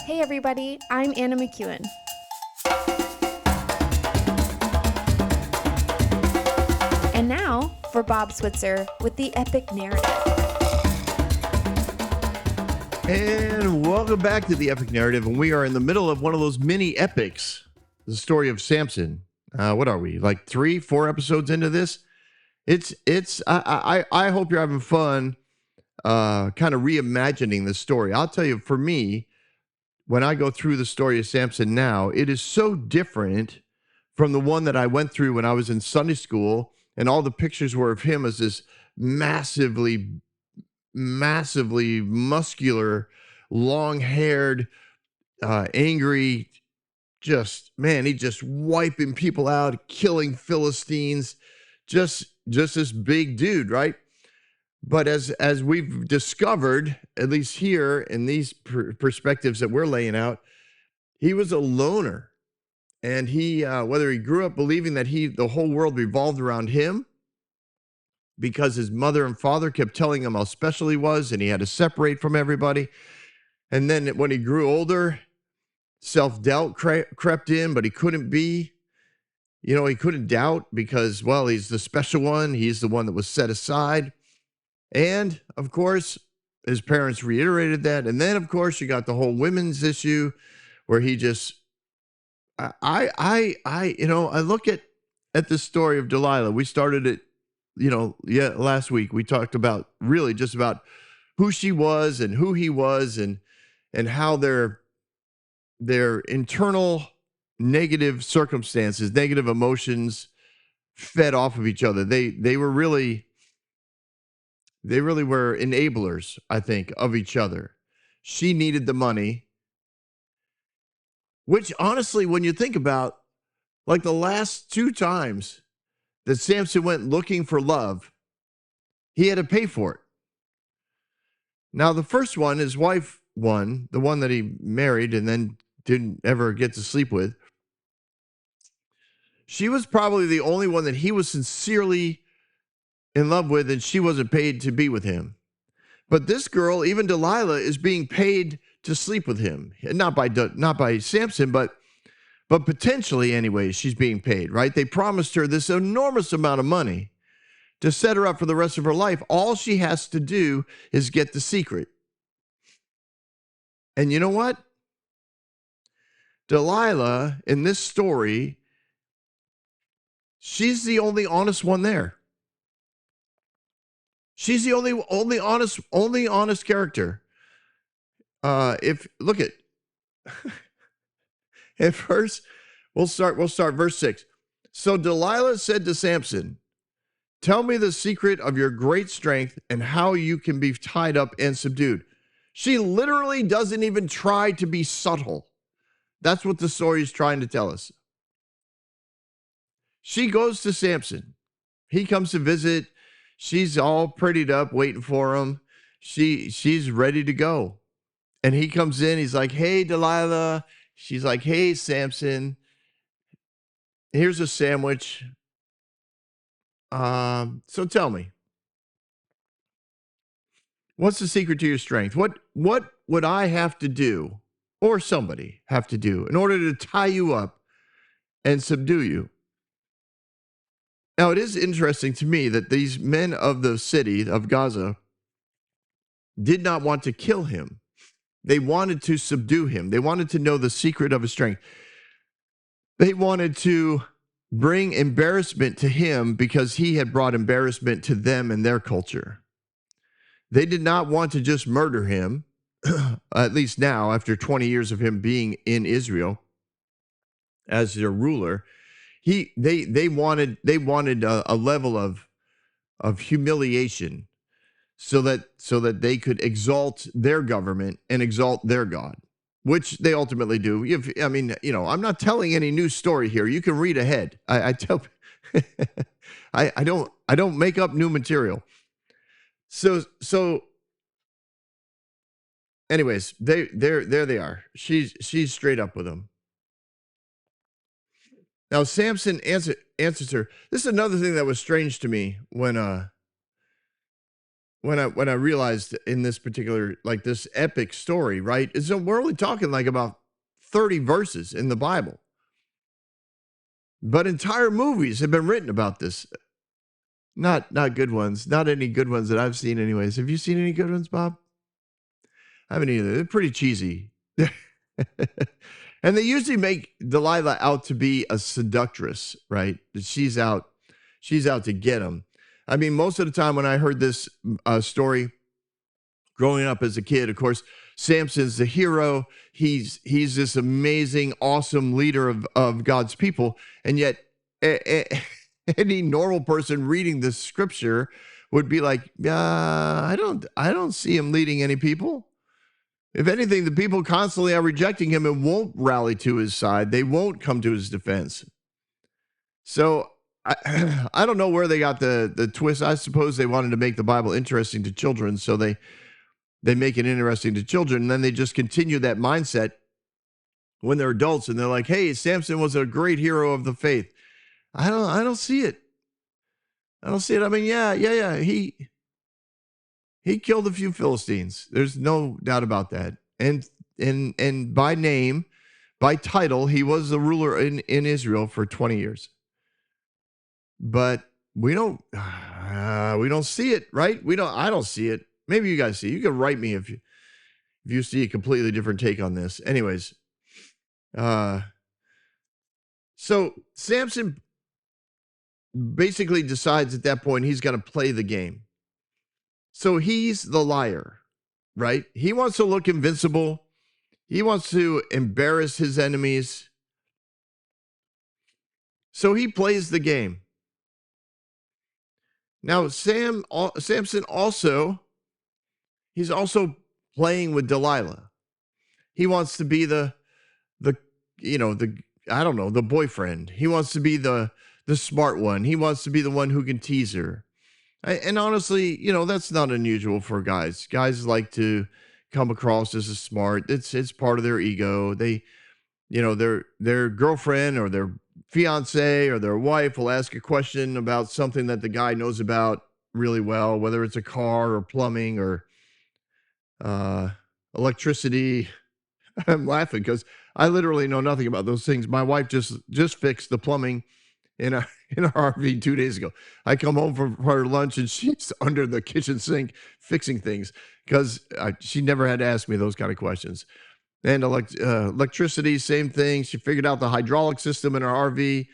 Hey everybody, I'm Anna McEwen. And now for Bob Switzer with the epic narrative. And welcome back to the epic narrative. And we are in the middle of one of those mini epics, the story of Samson. What are we, like 3-4 episodes into this? I hope you're having fun kind of reimagining the story. I'll tell you, for me, when I go through the story of Samson now, it is so different from the one that I went through when I was in Sunday school, and all the pictures were of him as this massively muscular, long-haired, angry, he just wiping people out, killing Philistines, just this big dude, right? But as we've discovered, at least here in these perspectives that we're laying out, he was a loner. And he, whether he grew up believing that the whole world revolved around him, because his mother and father kept telling him how special he was and he had to separate from everybody. And then when he grew older, self-doubt crept in, but he couldn't be. He couldn't doubt because, well, he's the special one. He's the one that was set aside. And, of course, his parents reiterated that. And then, of course, you got the whole women's issue where he just, I look at this story of Delilah. We started it, last week. We talked about really just about who she was and who he was and how their internal negative circumstances, negative emotions fed off of each other. They really were enablers, I think, of each other. She needed the money, which honestly, when you think about, like, the last 2 times that Samson went looking for love, he had to pay for it. Now, the first one, his wife won, the one that he married and then didn't ever get to sleep with. She was probably the only one that he was sincerely in love with, and she wasn't paid to be with him. But this girl, even Delilah, is being paid to sleep with him. Not by Samson, but potentially anyway, she's being paid, right? They promised her this enormous amount of money to set her up for the rest of her life. All she has to do is get the secret. And you know what? Delilah, in this story, she's the only honest one there. She's the only honest character. If look at at first, we'll start verse 6. So Delilah said to Samson, "Tell me the secret of your great strength and how you can be tied up and subdued." She literally doesn't even try to be subtle. That's what the story is trying to tell us. She goes to Samson. He comes to visit. She's all prettied up, waiting for him. She's ready to go. And he comes in. He's like, "Hey, Delilah." She's like, "Hey, Samson. Here's a sandwich. So tell me, what's the secret to your strength? What would I have to do, or somebody have to do, in order to tie you up and subdue you?" Now, it is interesting to me that these men of the city of Gaza did not want to kill him. They wanted to subdue him. They wanted to know the secret of his strength. They wanted to bring embarrassment to him because he had brought embarrassment to them and their culture. They did not want to just murder him, at least now, after 20 years of him being in Israel as their ruler. They wanted a level of humiliation so that they could exalt their government and exalt their God, which they ultimately do. I'm not telling any new story here. You can read ahead. I tell, I don't make up new material. So anyways, there they are. She's straight up with him. Now Samson answers her. This is another thing that was strange to me when when I realized in this particular, like, this epic story, right? So we're only talking like about 30 verses in the Bible, but entire movies have been written about this. Not good ones, not any good ones that I've seen, anyways. Have you seen any good ones, Bob? I haven't either. They're pretty cheesy. And they usually make Delilah out to be a seductress, right? That she's out to get him. I mean, most of the time when I heard this story growing up as a kid, of course, Samson's the hero. He's this amazing, awesome leader of God's people, and yet any normal person reading this scripture would be like, I don't see him leading any people. If anything, the people constantly are rejecting him and won't rally to his side. They won't come to his defense. So I don't know where they got the twist. I suppose they wanted to make the Bible interesting to children, so they make it interesting to children, and then they just continue that mindset when they're adults, and they're like, "Hey, Samson was a great hero of the faith." I don't see it. I don't see it. I mean, yeah. He killed a few Philistines. There's no doubt about that. And by name, by title, he was the ruler in Israel for 20 years. But we don't see it, right? I don't see it. Maybe you guys see it. You can write me if you see a completely different take on this. Anyways, so Samson basically decides at that point he's going to play the game. So he's the liar, right? He wants to look invincible. He wants to embarrass his enemies. So he plays the game. Now, Samson he's also playing with Delilah. He wants to be the the boyfriend. He wants to be the smart one. He wants to be the one who can tease her. And honestly, that's not unusual for guys. Guys like to come across as a smart. It's part of their ego. They, their girlfriend or their fiance or their wife will ask a question about something that the guy knows about really well, whether it's a car or plumbing or electricity. I'm laughing because I literally know nothing about those things. My wife just fixed the plumbing in our RV 2 days ago. I come home from her lunch and she's under the kitchen sink fixing things because she never had to ask me those kind of questions. And electricity, same thing. She figured out the hydraulic system in our RV.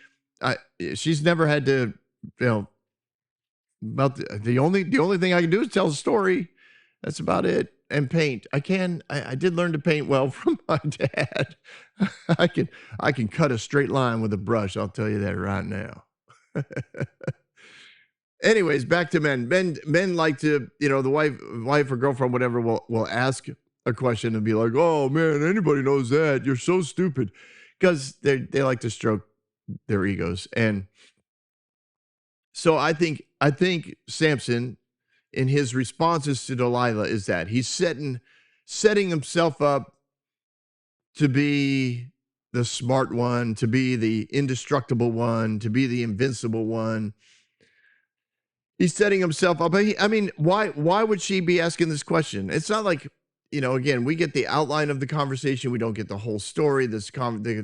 She's never had to, about the only thing I can do is tell a story. That's about it. And paint. I did learn to paint well from my dad. I can cut a straight line with a brush. I'll tell you that right now. Anyways, back to men. Men like to, the wife or girlfriend, whatever, will ask a question and be like, "Oh man, anybody knows that. You're so stupid," because they like to stroke their egos. And so I think Samson, in his responses to Delilah, is that he's setting himself up to be the smart one, to be the indestructible one, to be the invincible one. He's setting himself up. I mean, why would she be asking this question? It's not like, again, we get the outline of the conversation. We don't get the whole story. The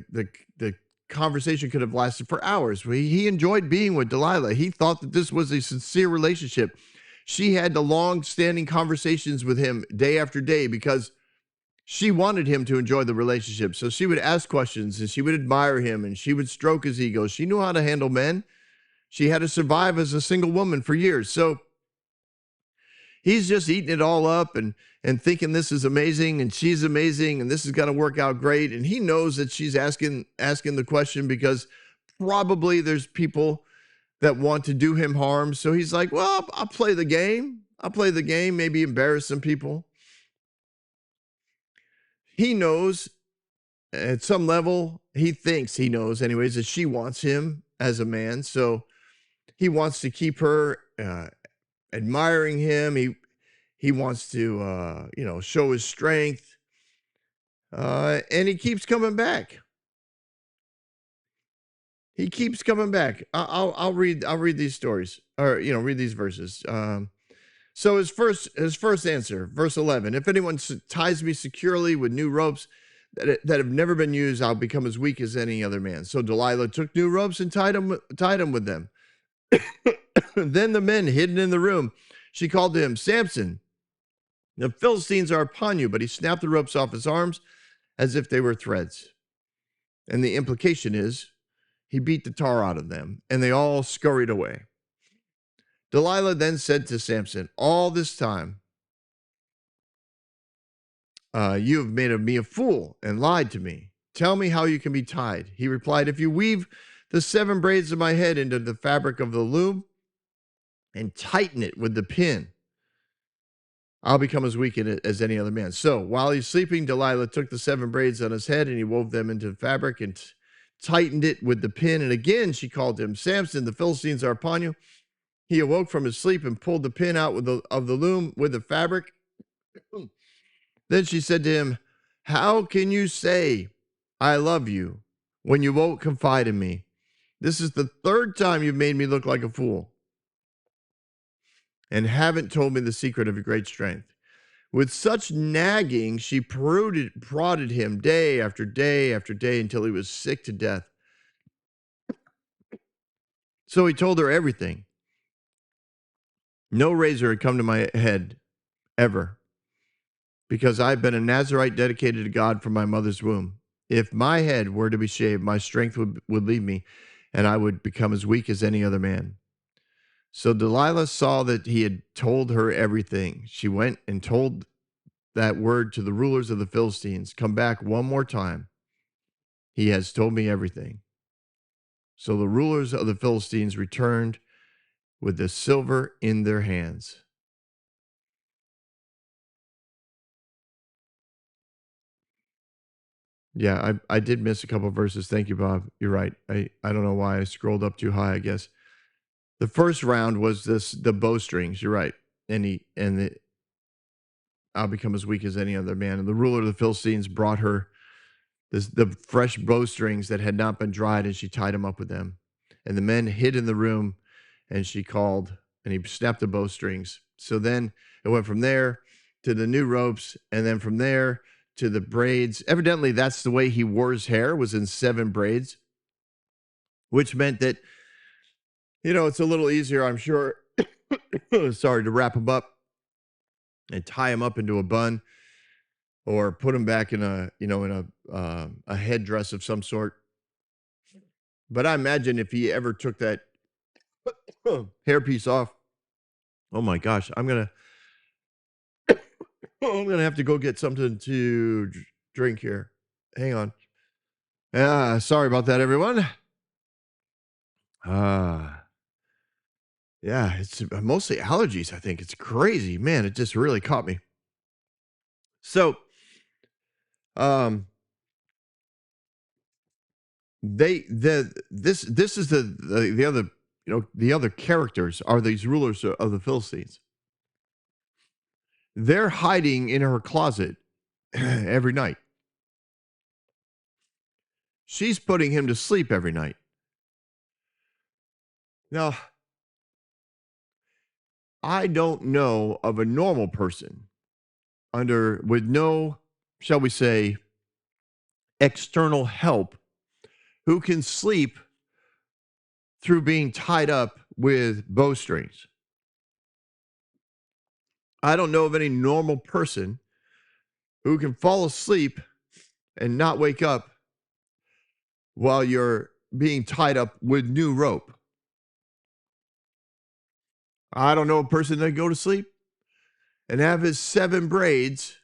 conversation could have lasted for hours. He enjoyed being with Delilah. He thought that this was a sincere relationship. She had the long-standing conversations with him day after day because she wanted him to enjoy the relationship. So she would ask questions and she would admire him and she would stroke his ego. She knew how to handle men. She had to survive as a single woman for years. So he's just eating it all up and thinking this is amazing and she's amazing and this is going to work out great. And he knows that she's asking the question because probably there's people that want to do him harm. So he's like, well, I'll play the game. Maybe embarrass some people. He knows at some level, he thinks he knows anyways, that she wants him as a man. So he wants to keep her admiring him. He wants to, show his strength. And he keeps coming back. He keeps coming back. I'll read these stories or, read these verses. So So his first answer, verse 11, if anyone ties me securely with new ropes that have never been used, I'll become as weak as any other man. So Delilah took new ropes and tied him with them. Then the men hidden in the room, she called to him, Samson, the Philistines are upon you. But he snapped the ropes off his arms as if they were threads. And the implication is he beat the tar out of them, and they all scurried away. Delilah then said to Samson, all this time you have made of me a fool and lied to me. Tell me how you can be tied. He replied, if you weave the 7 braids of my head into the fabric of the loom and tighten it with the pin, I'll become as weak as any other man. So while he's sleeping, Delilah took the 7 braids on his head and he wove them into the fabric and tightened it with the pin. And again, she called to him, Samson, the Philistines are upon you. He awoke from his sleep and pulled the pin out of the loom with the fabric. Then she said to him, how can you say, I love you, when you won't confide in me? This is the 3rd time you've made me look like a fool and haven't told me the secret of your great strength. With such nagging, she prodded him day after day after day until he was sick to death. So he told her everything. No razor had come to my head ever, because I've been a Nazirite dedicated to God from my mother's womb. If my head were to be shaved, my strength would leave me, and I would become as weak as any other man. So Delilah saw that he had told her everything. She went and told that word to the rulers of the Philistines. Come back one more time. He has told me everything. So the rulers of the Philistines returned with the silver in their hands. Yeah, I did miss a couple of verses. Thank you, Bob. You're right. I don't know why I scrolled up too high, I guess. The first round was the bowstrings. You're right. I'll become as weak as any other man. And the ruler of the Philistines brought her the fresh bowstrings that had not been dried, and she tied him up with them. And the men hid in the room, and she called, and he snapped the bowstrings. So then it went from there to the new ropes, and then from there to the braids. Evidently, that's the way he wore his hair, was in 7 braids, which meant that, it's a little easier, I'm sure, sorry, to wrap him up and tie him up into a bun or put him back in a headdress of some sort. But I imagine if he ever took that hairpiece off, oh my gosh, I'm gonna have to go get something to drink here. Hang on. Sorry about that, everyone. Yeah, it's mostly allergies, I think. It's crazy. Man, it just really caught me. So, this is the other, the other characters are these rulers of the Philistines. They're hiding in her closet every night. She's putting him to sleep every night. Now, I don't know of a normal person with no, shall we say, external help who can sleep through being tied up with bowstrings. I don't know of any normal person who can fall asleep and not wake up while you're being tied up with new rope. I don't know a person that go to sleep and have his 7 braids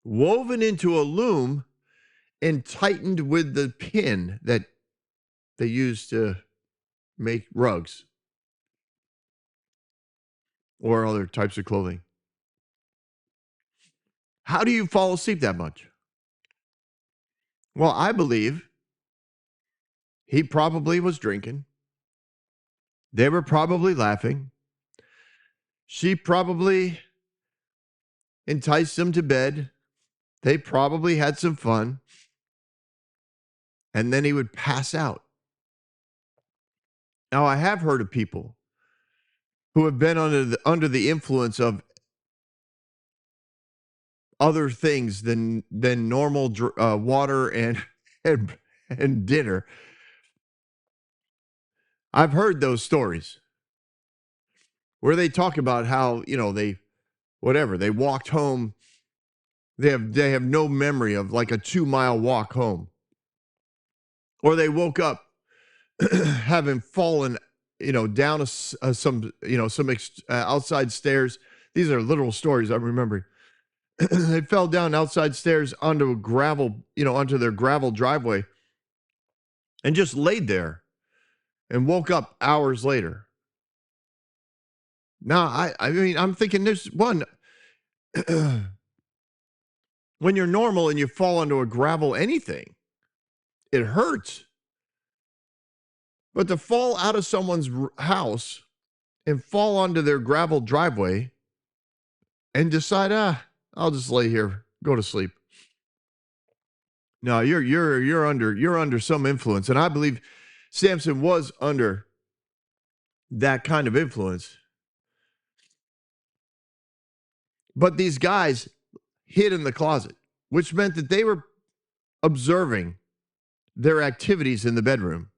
woven into a loom and tightened with the pin that they use to make rugs or other types of clothing. How do you fall asleep that much? Well, I believe he probably was drinking. They were probably laughing. She probably enticed him to bed. They probably had some fun. And then he would pass out. Now, I have heard of people who have been under the influence of other things than normal water and and dinner. I've heard those stories where they talk about how, they walked home. They have no memory of like a 2-mile walk home, or they woke up having fallen, down some outside stairs. These are literal stories I'm remembering. They fell down outside stairs onto their gravel driveway, and just laid there and woke up hours later. Now, I mean, I'm thinking there's one. When you're normal and you fall onto a gravel anything, it hurts. But to fall out of someone's house and fall onto their gravel driveway and decide, I'll just lay here, go to sleep. No, you're under some influence, and I believe Samson was under that kind of influence. But these guys hid in the closet, which meant that they were observing their activities in the bedroom,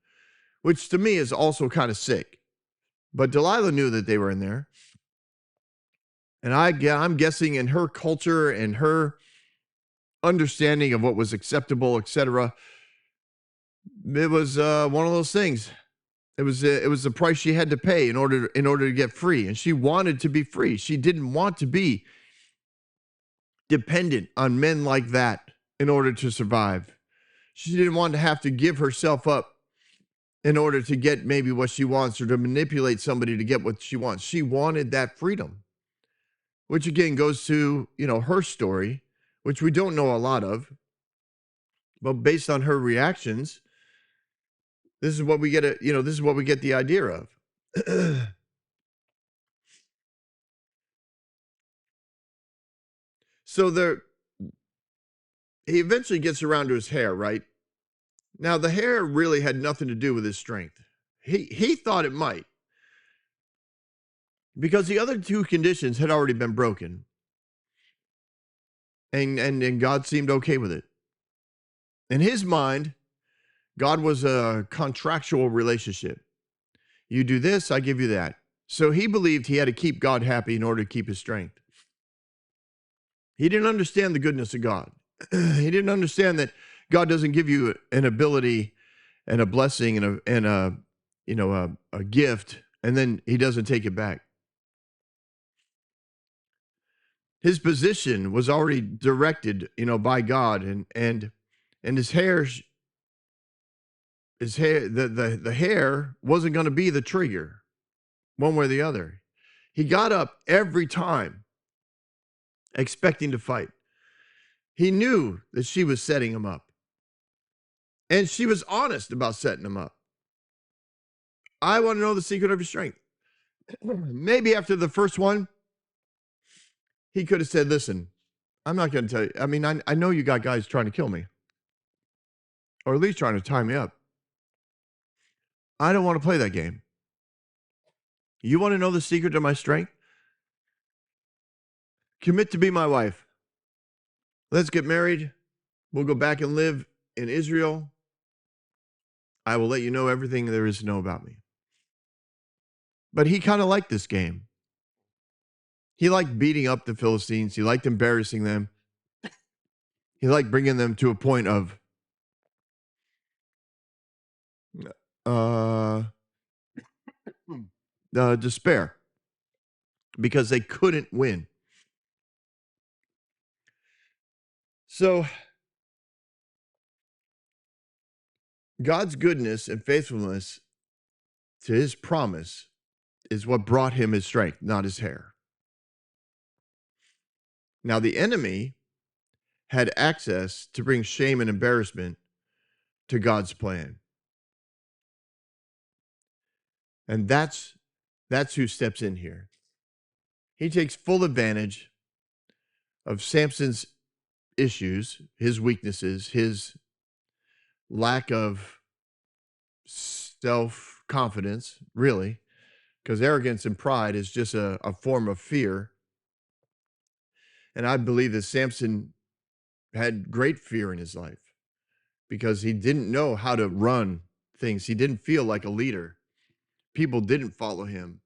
which to me is also kind of sick. But Delilah knew that they were in there. And I'm guessing in her culture and her understanding of what was acceptable, etc., it was one of those things. It was the price she had to pay in order to get free, and she wanted to be free. She didn't want to be dependent on men like that in order to survive. She didn't want to have to give herself up in order to get maybe what she wants, or to manipulate somebody to get what she wants. She wanted that freedom, which again goes to, her story, which we don't know a lot of, but based on her reactions, this is what we get this is what we get the idea of. So he eventually gets around to his hair, right? Now, the hair really had nothing to do with his strength. He thought it might, because the other two conditions had already been broken, and God seemed okay with it. In his mind, God was a contractual relationship. You do this, I give you that. So he believed he had to keep God happy in order to keep his strength. He didn't understand the goodness of God. He didn't understand that God doesn't give you an ability and a blessing and a gift, and then he doesn't take it back. His position was already directed, by God, and his hair, the hair wasn't going to be the trigger, one way or the other. He got up every time expecting to fight. He knew that she was setting him up, and she was honest about setting him up. I want to know the secret of your strength. Maybe after the first one, he could have said, listen, I'm not going to tell you. I mean, I know you got guys trying to kill me, or at least trying to tie me up. I don't want to play that game. You want to know the secret to my strength? Commit to be my wife. Let's get married. We'll go back and live in Israel. I will let you know everything there is to know about me. But he kind of liked this game. He liked beating up the Philistines. He liked embarrassing them. He liked bringing them to a point of despair, because they couldn't win. So God's goodness and faithfulness to his promise is what brought him his strength, not his hair. Now, the enemy had access to bring shame and embarrassment to God's plan. And that's who steps in here. He takes full advantage of Samson's issues, his weaknesses, his lack of self-confidence, really, because arrogance and pride is just a form of fear. And I believe that Samson had great fear in his life because he didn't know how to run things. He didn't feel like a leader. People didn't follow him.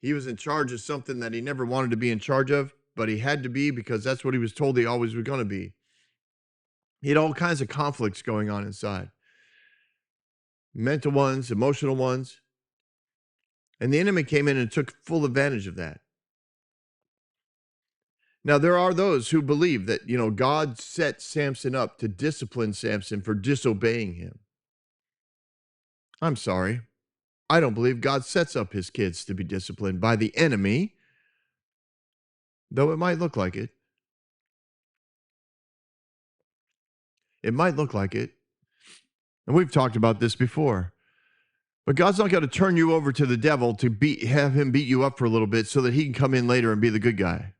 He was in charge of something that he never wanted to be in charge of, but he had to be because that's what he was told he always was going to be. He had all kinds of conflicts going on inside, mental ones, emotional ones. And the enemy came in and took full advantage of that. Now, there are those who believe that, God set Samson up to discipline Samson for disobeying him. I'm sorry. I don't believe God sets up his kids to be disciplined by the enemy, though it might look like it. It might look like it. And we've talked about this before. But God's not going to turn you over to the devil to have him beat you up for a little bit so that he can come in later and be the good guy.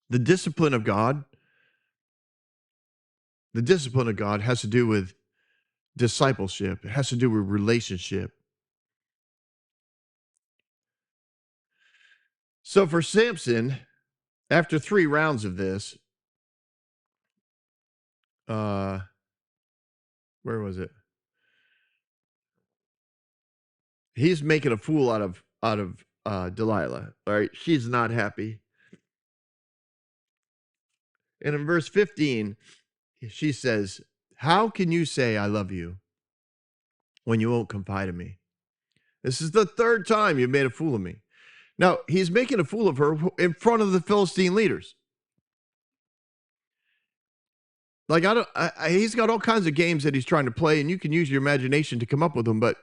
The discipline of God has to do with discipleship. It has to do with relationship. So for Samson, after 3 rounds of this, where was it? He's making a fool out of Delilah. All right, she's not happy. And in verse 15, she says, "How can you say I love you when you won't confide in me? This is the 3rd time you've made a fool of me." Now, he's making a fool of her in front of the Philistine leaders. Like, he's got all kinds of games that he's trying to play, and you can use your imagination to come up with them, but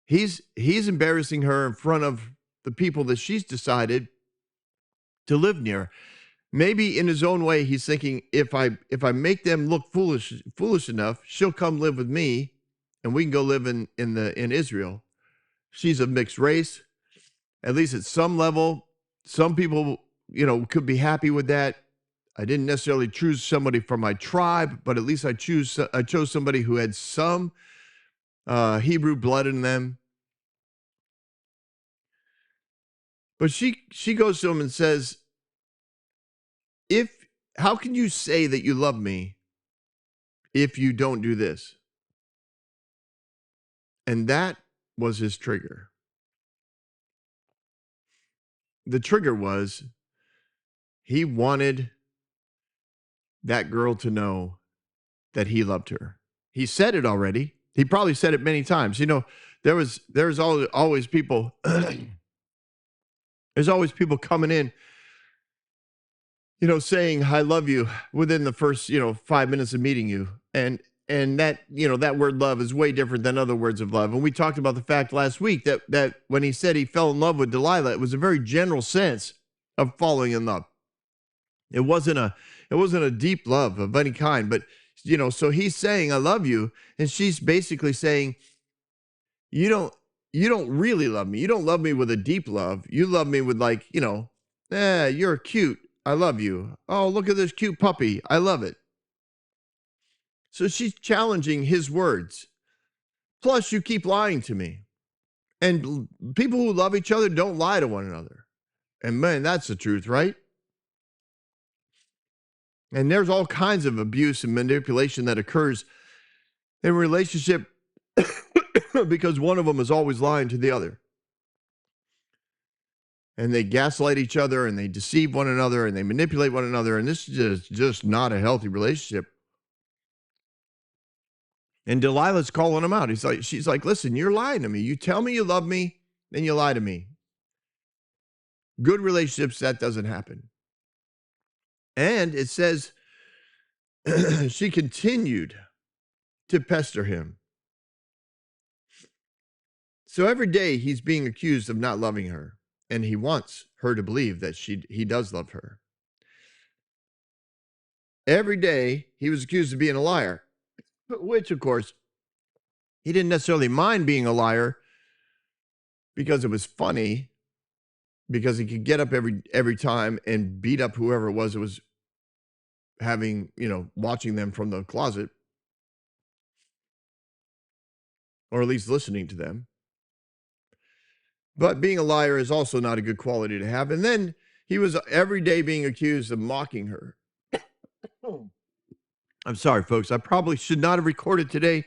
he's embarrassing her in front of the people that she's decided to live near. Maybe in his own way, he's thinking, if I make them look foolish enough, she'll come live with me, and we can go live in Israel. She's of mixed race. At least at some level, some people, could be happy with that. I didn't necessarily choose somebody from my tribe, but at least I chose somebody who had some Hebrew blood in them. But she goes to him and says, how can you say that you love me if you don't do this? And that was his trigger. The trigger was he wanted that girl to know that he loved her. He said it already. He probably said it many times. There's always people there's always people coming in, saying I love you within the first, 5 minutes of meeting you. And that, that word love is way different than other words of love. And we talked about the fact last week that when he said he fell in love with Delilah, it was a very general sense of falling in love. It wasn't a deep love of any kind, but so he's saying I love you, and she's basically saying you don't really love me. You don't love me with a deep love. You love me with you're cute. I love you. Oh, look at this cute puppy. I love it. So she's challenging his words. Plus, you keep lying to me. And people who love each other don't lie to one another. And man, that's the truth, right? And there's all kinds of abuse and manipulation that occurs in a relationship because one of them is always lying to the other. And they gaslight each other and they deceive one another and they manipulate one another. And this is just not a healthy relationship. And Delilah's calling him out. She's like, listen, you're lying to me. You tell me you love me, then you lie to me. Good relationships, that doesn't happen. And it says she continued to pester him. So every day he's being accused of not loving her, and he wants her to believe that he does love her. Every day he was accused of being a liar, which of course he didn't necessarily mind being a liar because it was funny, because he could get up every time and beat up whoever it was that was having, watching them from the closet, or at least listening to them. But being a liar is also not a good quality to have. And then he was every day being accused of mocking her. I'm sorry, folks. I probably should not have recorded today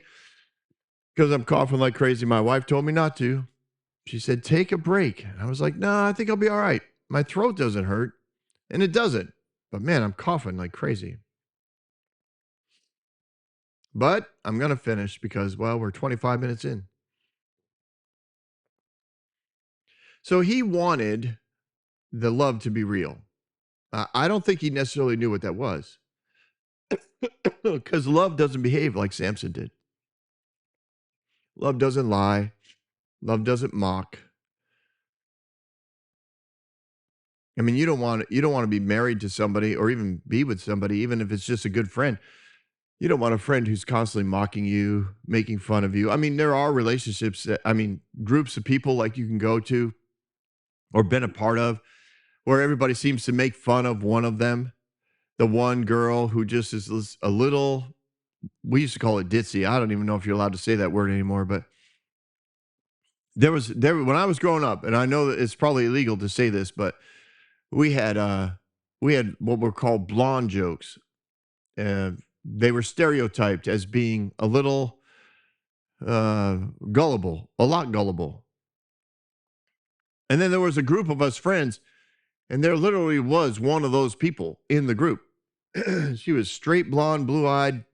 because I'm coughing like crazy. My wife told me not to. She said, take a break. And I was like, no, I think I'll be all right. My throat doesn't hurt. And it doesn't. But man, I'm coughing like crazy. But I'm going to finish because, well, we're 25 minutes in. So he wanted the love to be real. I don't think he necessarily knew what that was because love doesn't behave like Samson did. Love doesn't lie. Love doesn't mock. I mean, you don't want to be married to somebody or even be with somebody, even if it's just a good friend. You don't want a friend who's constantly mocking you, making fun of you. I mean, there are relationships groups of people like you can go to or been a part of where everybody seems to make fun of one of them. The one girl who just is a little, we used to call it ditzy. I don't even know if you're allowed to say that word anymore, but there when I was growing up, and I know that it's probably illegal to say this, but we had what were called blonde jokes. They were stereotyped as being a little gullible, a lot gullible. And then there was a group of us friends, and there literally was one of those people in the group. She was straight blonde, blue-eyed,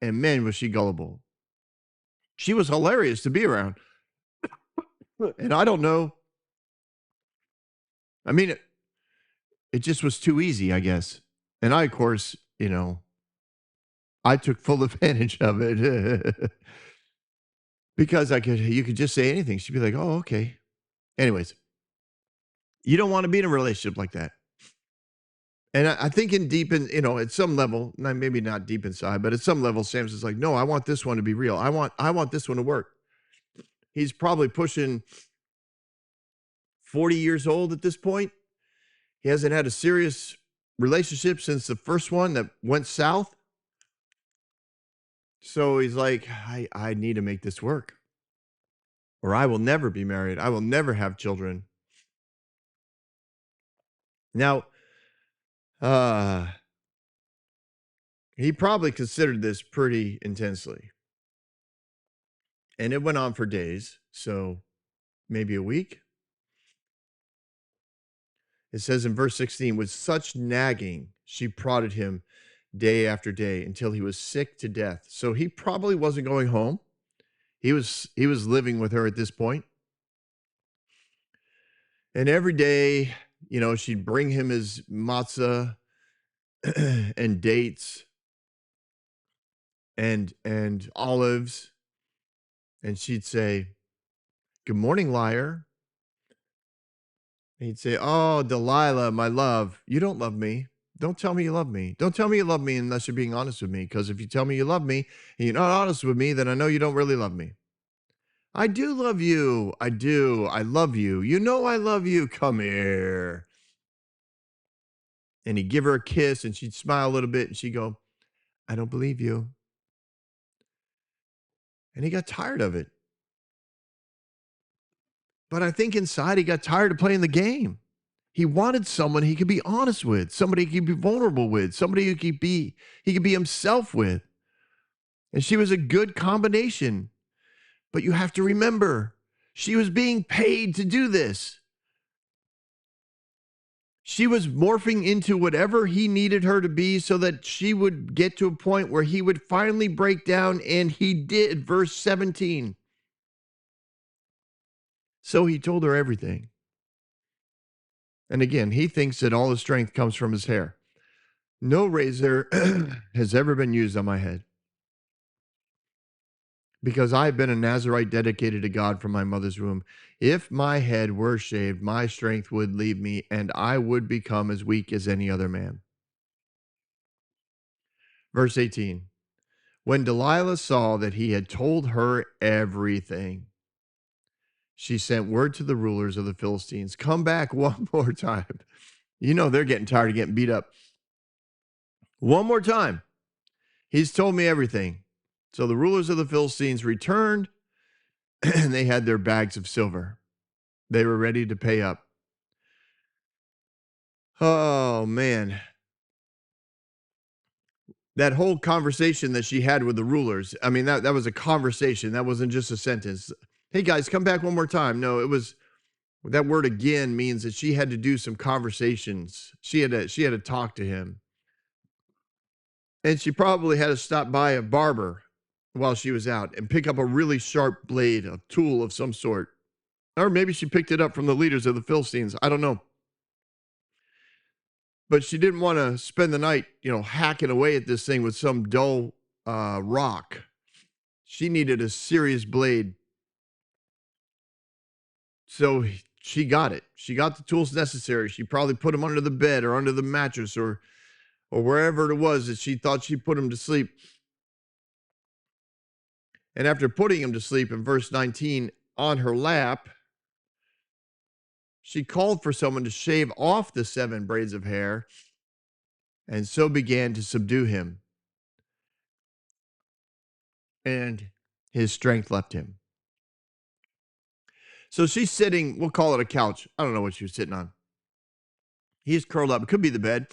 and man, was she gullible. She was hilarious to be around. And I don't know. I mean, it just was too easy, I guess. And I, of course, I took full advantage of it because you could just say anything. She'd be like, oh, okay. Anyways, you don't want to be in a relationship like that. And I think at some level, maybe not deep inside, but at some level, Samson's like, no, I want this one to be real. I want this one to work. He's probably pushing 40 years old at this point. He hasn't had a serious relationship since the first one that went south. So he's like, I need to make this work, or I will never be married. I will never have children. Now, he probably considered this pretty intensely. And it went on for days, so maybe a week. It says in verse 16, with such nagging, she prodded him day after day until he was sick to death. So he probably wasn't going home. He was living with her at this point. And every day, she'd bring him his matzah and dates and olives. And she'd say, good morning, liar. And he'd say, oh, Delilah, my love, you don't love me. Don't tell me you love me. Don't tell me you love me unless you're being honest with me. Because if you tell me you love me and you're not honest with me, then I know you don't really love me. I do love you. I do. I love you. You know I love you. Come here. And he'd give her a kiss and she'd smile a little bit and she'd go, I don't believe you. And he got tired of it. But I think inside he got tired of playing the game. He wanted someone he could be honest with, somebody he could be vulnerable with, somebody he could be himself with. And she was a good combination. But you have to remember, she was being paid to do this. She was morphing into whatever he needed her to be so that she would get to a point where he would finally break down, and he did. Verse 17. So he told her everything. And again, he thinks that all his strength comes from his hair. No razor has ever been used on my head, because I've been a Nazirite dedicated to God from my mother's womb. If my head were shaved, my strength would leave me, and I would become as weak as any other man. Verse 18. When Delilah saw that he had told her everything, she sent word to the rulers of the Philistines, come back one more time. They're getting tired of getting beat up. One more time. He's told me everything. So the rulers of the Philistines returned, and they had their bags of silver. They were ready to pay up. Oh, man. That whole conversation that she had with the rulers, I mean, that was a conversation. That wasn't just a sentence. Hey, guys, come back one more time. No, it was that word again means that she had to do some conversations. She had to talk to him. And she probably had to stop by a barber while she was out and pick up a really sharp blade, a tool of some sort. Or maybe she picked it up from the leaders of the Philistines. I don't know. But she didn't want to spend the night, hacking away at this thing with some dull rock. She needed a serious blade. So she got it. She got the tools necessary. She probably put them under the bed or under the mattress or wherever it was that she thought she put him to sleep. And after putting him to sleep in verse 19 on her lap, she called for someone to shave off the 7 braids of hair and so began to subdue him. And his strength left him. So she's sitting, we'll call it a couch. I don't know what she was sitting on. He's curled up. It could be the bed.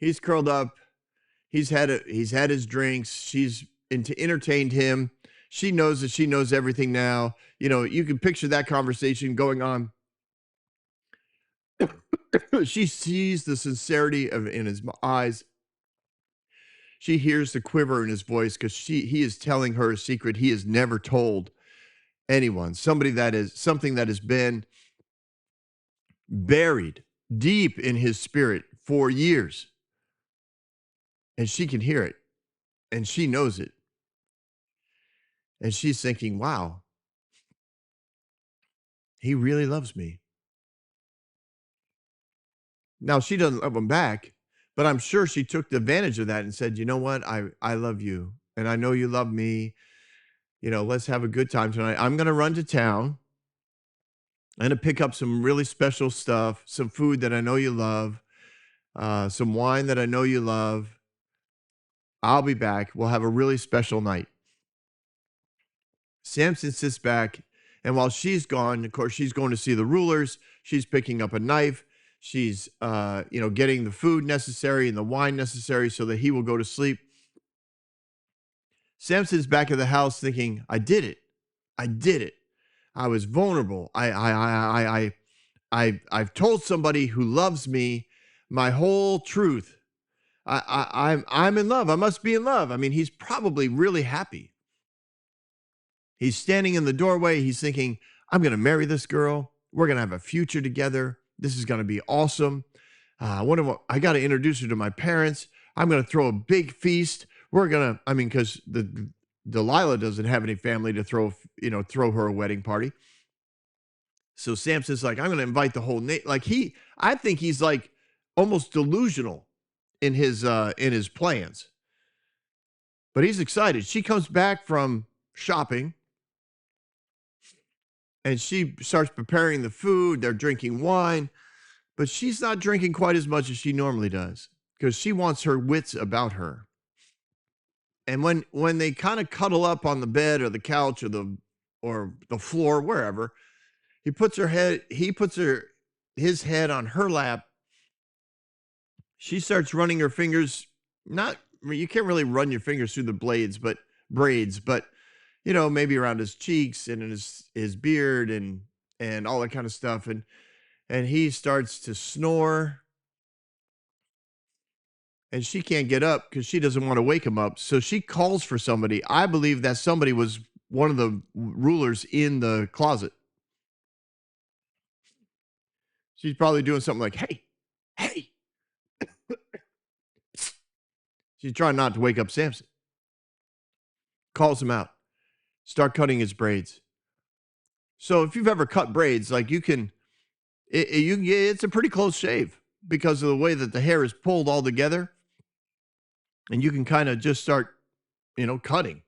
He's curled up. He's had his drinks. She's entertained him. She knows that she knows everything now. You can picture that conversation going on. She sees the sincerity in his eyes. She hears the quiver in his voice because he is telling her a secret he has never told anyone. Something that has been buried deep in his spirit for years. And she can hear it. And she knows it. And she's thinking, wow, he really loves me. Now, she doesn't love him back, but I'm sure she took the advantage of that and said, you know what? I love you. And I know you love me. Let's have a good time tonight. I'm going to run to town. I'm going to pick up some really special stuff, some food that I know you love, some wine that I know you love. I'll be back. We'll have a really special night. Samson sits back, and while she's gone, of course, she's going to see the rulers. She's picking up a knife. She's, getting the food necessary and the wine necessary so that he will go to sleep. Samson's back at the house thinking, I did it. I did it. I was vulnerable. I've told somebody who loves me my whole truth. I'm in love. I must be in love. I mean, he's probably really happy. He's standing in the doorway. He's thinking, I'm going to marry this girl. We're going to have a future together. This is going to be awesome. I got to introduce her to my parents. I'm going to throw a big feast. Because Delilah doesn't have any family to throw her a wedding party. So Samson's like, I'm going to invite the whole I think he's like almost delusional in his plans. But he's excited. She comes back from shopping and she starts preparing the food. They're drinking wine, but she's not drinking quite as much as she normally does because she wants her wits about her. And when they kind of cuddle up on the bed or the couch or the floor, wherever, he puts his head on her lap. She starts running her fingers. You can't really run your fingers through the braids, but maybe around his cheeks and in his beard and all that kind of stuff. And he starts to snore. And she can't get up because she doesn't want to wake him up. So she calls for somebody. I believe that somebody was one of the rulers in the closet. She's probably doing something like, hey. She's trying not to wake up Samson. Calls him out. Start cutting his braids. So if you've ever cut braids, like it's a pretty close shave because of the way that the hair is pulled all together. And you can kind of just start, cutting.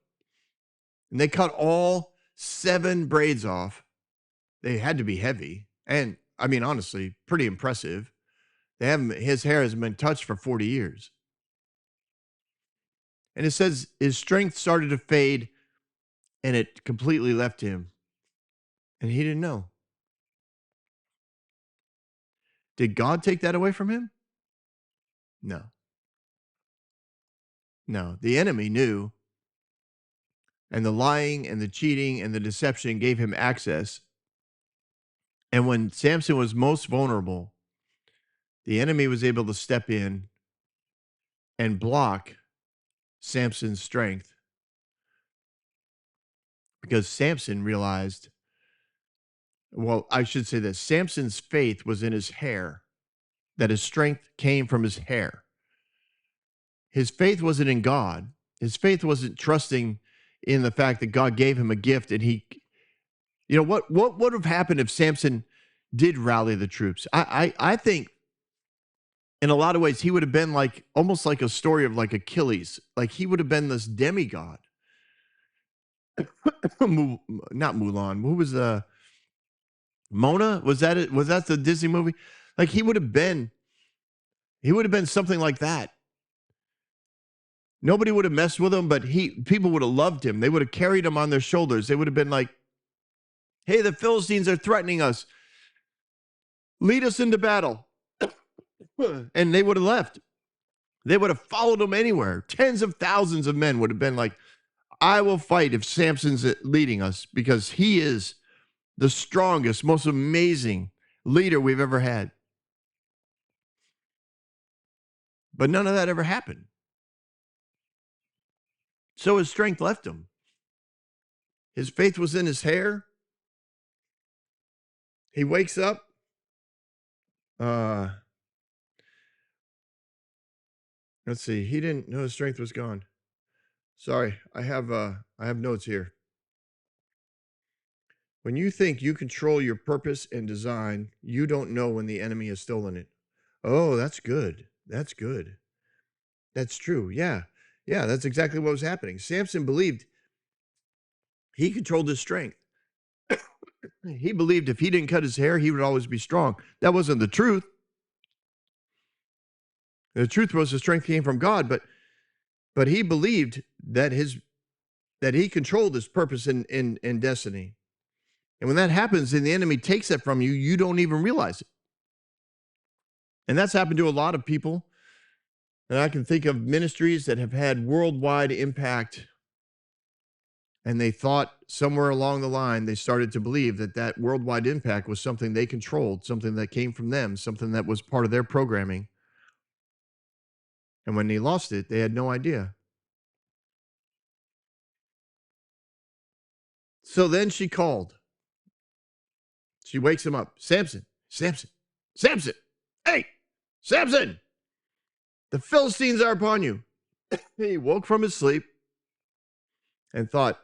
And they cut all 7 braids off. They had to be heavy. And I mean, honestly, pretty impressive. His hair hasn't been touched for 40 years. And it says his strength started to fade and it completely left him. And he didn't know. Did God take that away from him? No. No. The enemy knew, and the lying and the cheating and the deception gave him access. And when Samson was most vulnerable, the enemy was able to step in and block Samson's strength because Samson realized, well, I should say this, Samson's faith was in his hair, that his strength came from his hair. His faith wasn't in God. His faith wasn't trusting in the fact that God gave him a gift. And what would have happened if Samson did rally the troops? I think in a lot of ways he would have been like almost like a story of like Achilles. Like he would have been this demigod. Not Mulan. Who was the Mona? Was that it? Was that the Disney movie? Like he would have been something like that. Nobody would have messed with him, but people would have loved him. They would have carried him on their shoulders. They would have been like, hey, the Philistines are threatening us. Lead us into battle. And they would have left. They would have followed him anywhere. Tens of thousands of men would have been like, I will fight if Samson's leading us because he is the strongest, most amazing leader we've ever had. But none of that ever happened. So his strength left him. His faith was in his hair. He wakes up. Let's see. He didn't know his strength was gone. Sorry, I have notes here. When you think you control your purpose and design, you don't know when the enemy has stolen it. Oh, that's good. That's good. That's true. Yeah. Yeah, that's exactly what was happening. Samson believed he controlled his strength. He believed if he didn't cut his hair, he would always be strong. That wasn't the truth. The truth was the strength came from God, but he believed that he controlled his purpose and destiny. And when that happens and the enemy takes that from you, you don't even realize it. And that's happened to a lot of people. And I can think of ministries that have had worldwide impact. And they thought somewhere along the line, they started to believe that worldwide impact was something they controlled, something that came from them, something that was part of their programming. And when they lost it, they had no idea. So then she called. She wakes him up. Samson, Samson, Samson. Hey, Samson, the Philistines are upon you. He woke from his sleep and thought,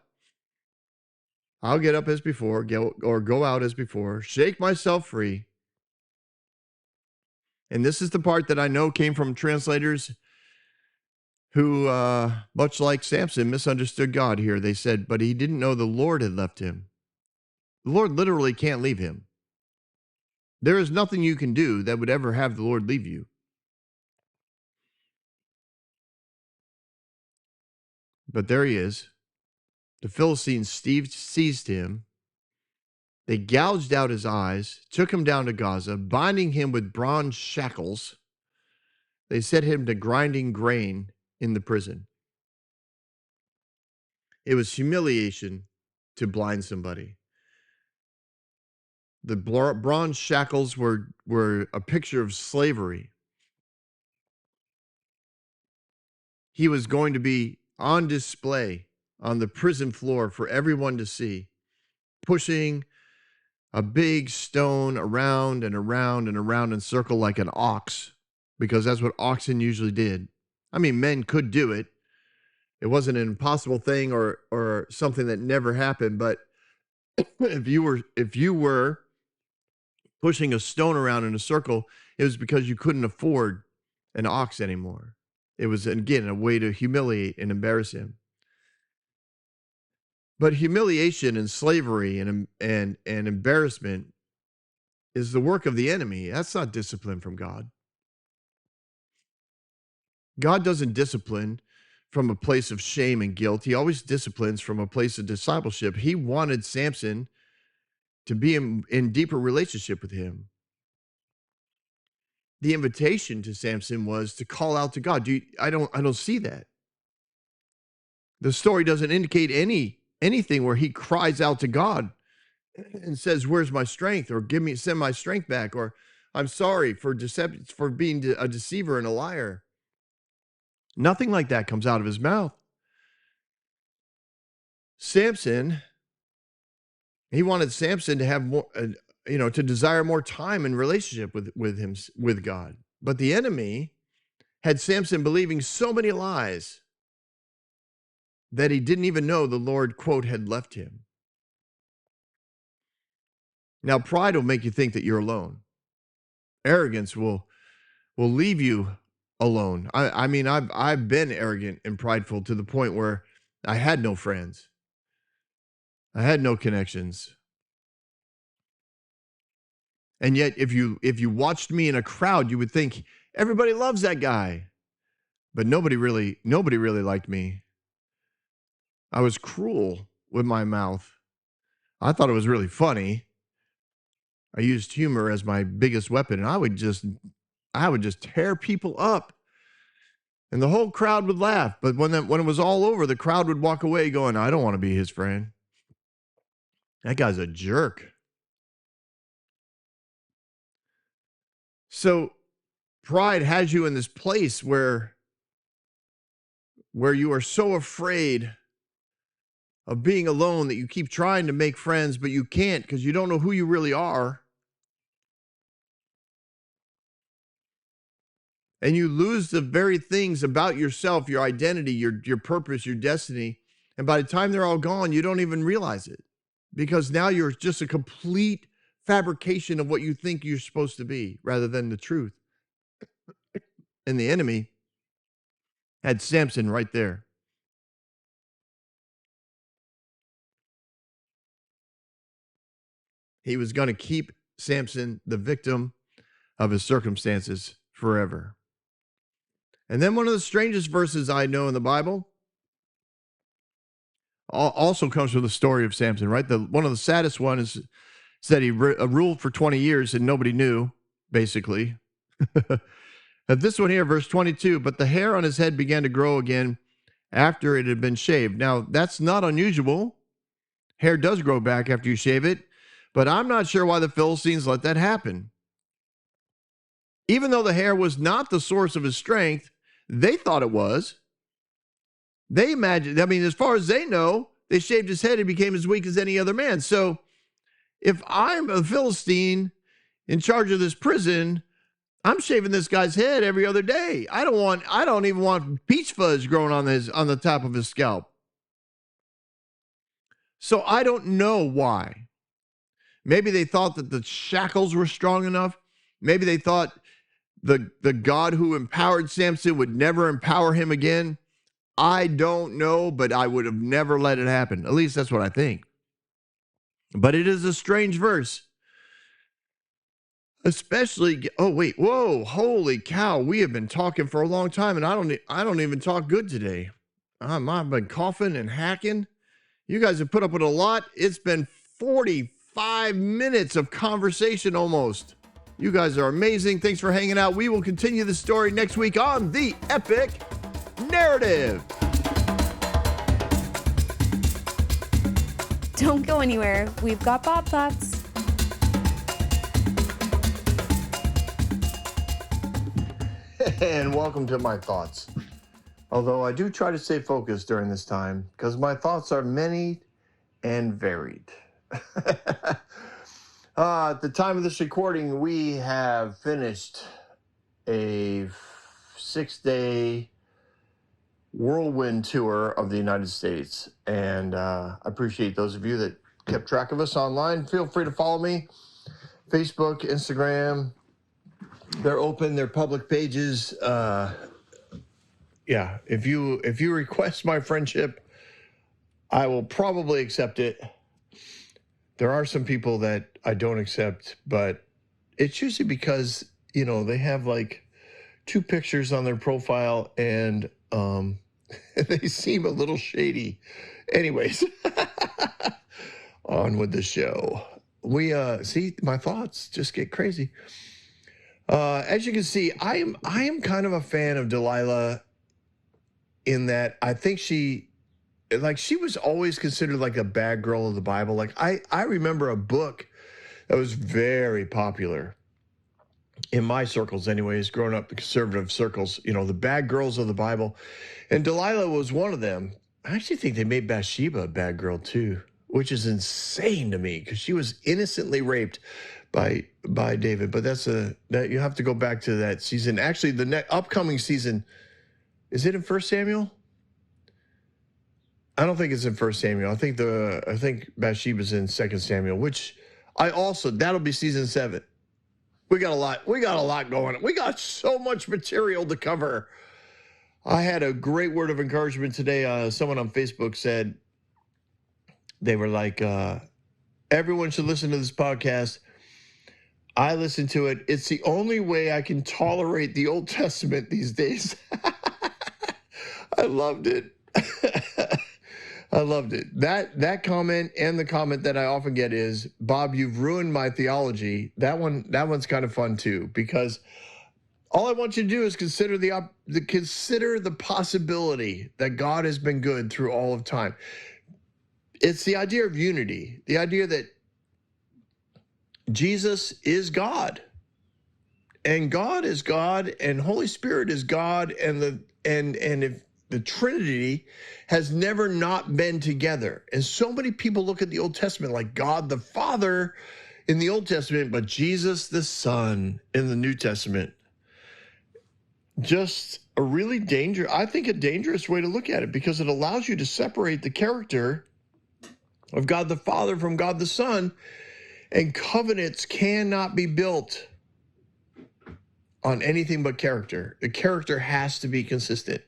I'll get up as before, go out as before, shake myself free. And this is the part that I know came from translators who, much like Samson, misunderstood God here. They said, but he didn't know the Lord had left him. The Lord literally can't leave him. There is nothing you can do that would ever have the Lord leave you. But there he is. The Philistines seized him. They gouged out his eyes, took him down to Gaza, binding him with bronze shackles. They set him to grinding grain in the prison. It was humiliation to blind somebody. The bronze shackles were a picture of slavery. He was going to be on display on the prison floor for everyone to see, pushing a big stone around and around and around in a circle like an ox, because that's what oxen usually did. I mean, men could do it. It wasn't an impossible thing or something that never happened. But if you were pushing a stone around in a circle, it was because you couldn't afford an ox anymore. It was, again, a way to humiliate and embarrass him. But humiliation and slavery and embarrassment is the work of the enemy. That's not discipline from God. God doesn't discipline from a place of shame and guilt. He always disciplines from a place of discipleship. He wanted Samson to be in deeper relationship with him. the invitation to Samson was to call out to God. I don't see that. The story doesn't indicate anything where he cries out to God and says, "Where's my strength?" or send my strength back, or "I'm sorry for being a deceiver and a liar." Nothing like that comes out of his mouth. Samson, he wanted Samson to have more, to desire more time in relationship with God. But the enemy had Samson believing so many lies that he didn't even know the Lord, quote, had left him. Now, pride will make you think that you're alone. Arrogance will leave you alone. I mean, I've been arrogant and prideful to the point where I had no friends. I had no connections. And yet, if you watched me in a crowd, you would think everybody loves that guy. But nobody really liked me. I was cruel with my mouth. I thought it was really funny. I used humor as my biggest weapon, and I would just tear people up. And the whole crowd would laugh. But when it was all over, the crowd would walk away going, "I don't want to be his friend. That guy's a jerk." So pride has you in this place where you are so afraid of being alone that you keep trying to make friends, but you can't because you don't know who you really are. And you lose the very things about yourself, your identity, your purpose, your destiny. And by the time they're all gone, you don't even realize it because now you're just a complete fabrication of what you think you're supposed to be rather than the truth. And the enemy had Samson right there. He was going to keep Samson the victim of his circumstances forever. And then one of the strangest verses I know in the Bible also comes from the story of Samson, right? One of the saddest ones is that he ruled for 20 years and nobody knew, basically. This one here, verse 22, but the hair on his head began to grow again after it had been shaved. Now, that's not unusual. Hair does grow back after you shave it, but I'm not sure why the Philistines let that happen. Even though the hair was not the source of his strength, they thought it was. They imagined, as far as they know, they shaved his head and became as weak as any other man. So if I'm a Philistine in charge of this prison, I'm shaving this guy's head every other day. I don't even want peach fuzz growing on the top of his scalp. So I don't know why. Maybe they thought that the shackles were strong enough. Maybe they thought the God who empowered Samson would never empower him again. I don't know, but I would have never let it happen. At least that's what I think. But it is a strange verse. Especially, whoa, holy cow. We have been talking for a long time, and I don't even talk good today. I've been coughing and hacking. You guys have put up with a lot. It's been 45 minutes of conversation almost. You guys are amazing. Thanks for hanging out. We will continue the story next week on The Epic Narrative. Don't go anywhere. We've got Bob Thoughts. And welcome to my thoughts. Although I do try to stay focused during this time because my thoughts are many and varied. At the time of this recording, we have finished a 6-day whirlwind tour of the United States. And I appreciate those of you that kept track of us online. Feel free to follow me. Facebook, Instagram. They're open. They're public pages. Yeah, if you request my friendship, I will probably accept it. There are some people that I don't accept, but it's usually because, they have like 2 pictures on their profile and they seem a little shady. Anyways, on with the show. We see, my thoughts just get crazy. As you can see, I am kind of a fan of Delilah in that I think she was always considered like a bad girl of the Bible. Like I remember a book that was very popular in my circles anyways, growing up in conservative circles, the bad girls of the Bible. And Delilah was one of them. I actually think they made Bathsheba a bad girl too, which is insane to me because she was innocently raped by David. But that you have to go back to that season. Actually, the upcoming season, is it in 1 Samuel? I don't think it's in 1 Samuel. I think Bathsheba's in 2 Samuel, which that'll be season 7. We got a lot going on. We got so much material to cover. I had a great word of encouragement today. Someone on Facebook said, they were like, everyone should listen to this podcast. I listen to it. It's the only way I can tolerate the Old Testament these days. I loved it. I loved it. That comment and the comment that I often get is, Bob, you've ruined my theology. That one's kind of fun too, because all I want you to do is consider the possibility that God has been good through all of time. It's the idea of unity, the idea that Jesus is God, and God is God, and Holy Spirit is God, and if the Trinity has never not been together. And so many people look at the Old Testament like God the Father in the Old Testament, but Jesus the Son in the New Testament. Just a dangerous way to look at it, because it allows you to separate the character of God the Father from God the Son, and covenants cannot be built on anything but character. The character has to be consistent.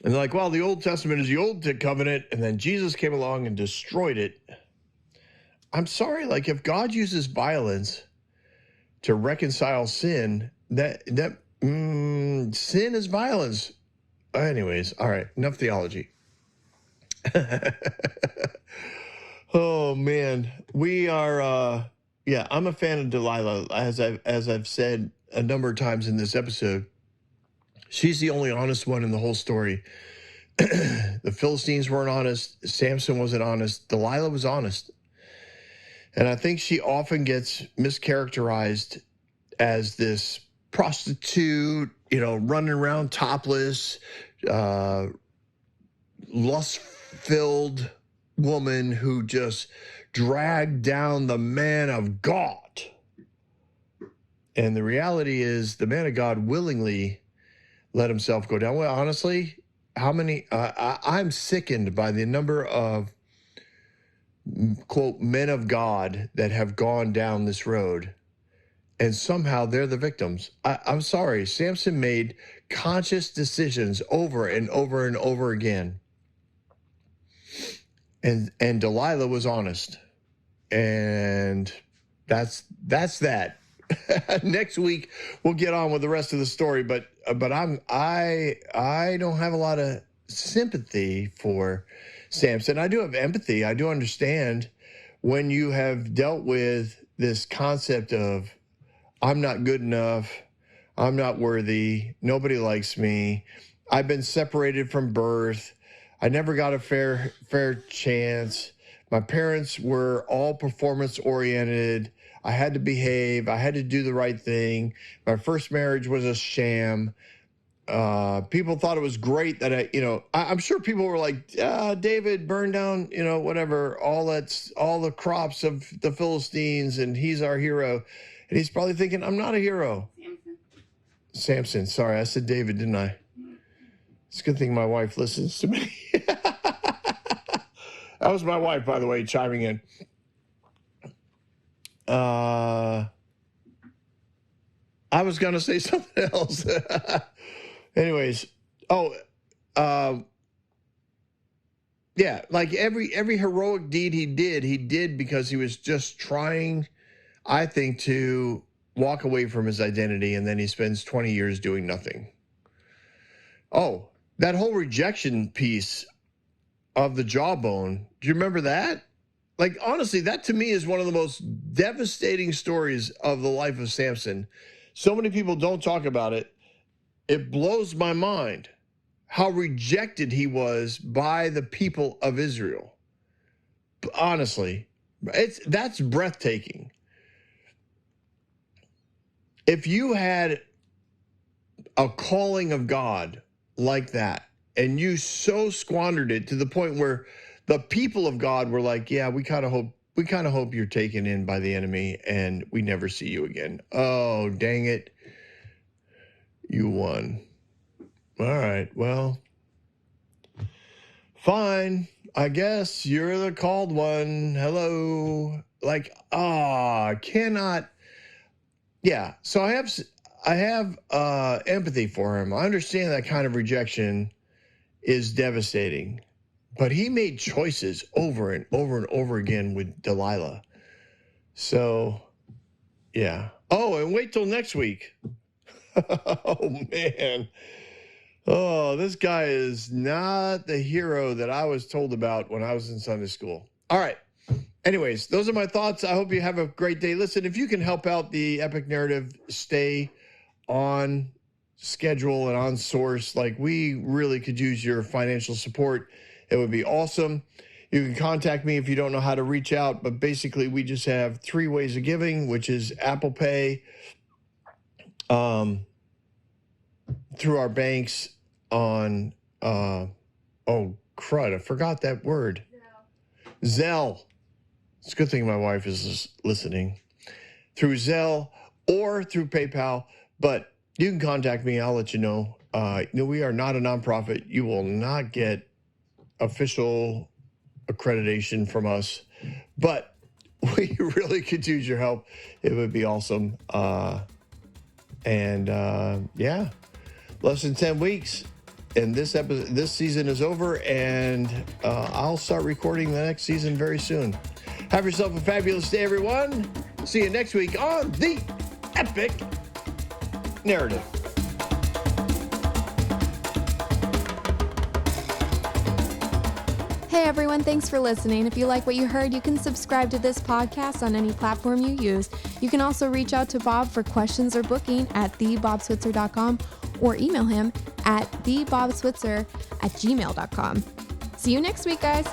And they're like, well, the Old Testament is the Old Covenant, and then Jesus came along and destroyed it. I'm sorry, like if God uses violence to reconcile sin, sin is violence. Anyways, all right, enough theology. Oh man, we are. I'm a fan of Delilah, as I've said a number of times in this episode. She's the only honest one in the whole story. The Philistines weren't honest. Samson wasn't honest. Delilah was honest. And I think she often gets mischaracterized as this prostitute, running around topless, lust-filled woman who just dragged down the man of God. And the reality is the man of God willingly let himself go down. Well, honestly, I'm sickened by the number of, quote, men of God that have gone down this road, and somehow they're the victims. I'm sorry, Samson made conscious decisions over and over and over again. And Delilah was honest. And that's that. Next week we'll get on with the rest of the story, but I don't have a lot of sympathy for Samson. I do have empathy. I do understand when you have dealt with this concept of, I'm not good enough, I'm not worthy, nobody likes me, I've been separated from birth, I never got a fair chance, my parents were all performance oriented, I had to behave, I had to do the right thing, my first marriage was a sham. People thought it was great that I'm sure people were like, David burned down, whatever, all the crops of the Philistines, and he's our hero. And he's probably thinking, I'm not a hero. Samson. Sorry, I said David, didn't I? It's a good thing my wife listens to me. That was my wife, by the way, chiming in. I was going to say something else. Anyways, yeah, like every heroic deed he did because he was just trying, I think, to walk away from his identity, and then he spends 20 years doing nothing. Oh, that whole rejection piece of the jawbone, do you remember that? Like, honestly, that to me is one of the most devastating stories of the life of Samson. So many people don't talk about it. It blows my mind how rejected he was by the people of Israel. Honestly, that's breathtaking. If you had a calling of God like that, and you so squandered it to the point where the people of God were like, yeah, we kind of hope you're taken in by the enemy and we never see you again. Oh, dang it. You won. All right, well, fine. I guess you're the called one. Hello. Like, cannot. Yeah. So I have empathy for him. I understand that kind of rejection is devastating, but he made choices over and over and over again with Delilah. So, yeah. Oh, and wait till next week. Oh, man. Oh, this guy is not the hero that I was told about when I was in Sunday school. All right. Anyways, those are my thoughts. I hope you have a great day. Listen, if you can help out the Epic Narrative stay on schedule and on source, like, we really could use your financial support. It would be awesome. You can contact me if you don't know how to reach out, but basically we just have 3 ways of giving, which is Apple Pay, through our banks on, oh crud, I forgot that word. Zelle. It's a good thing my wife is listening. Through Zelle or through PayPal, but you can contact me. I'll let you know. We are not a nonprofit. You will not get official accreditation from us, but we really could use your help. It would be awesome. Yeah, less than 10 weeks. And this season is over, and I'll start recording the next season very soon. Have yourself a fabulous day, everyone. See you next week on The Epic Narrative. Hey everyone, thanks for listening. If you like what you heard, you can subscribe to this podcast on any platform you use. You can also reach out to Bob for questions or booking at thebobswitzer.com or email him at thebobswitzer@gmail.com. See you next week, guys.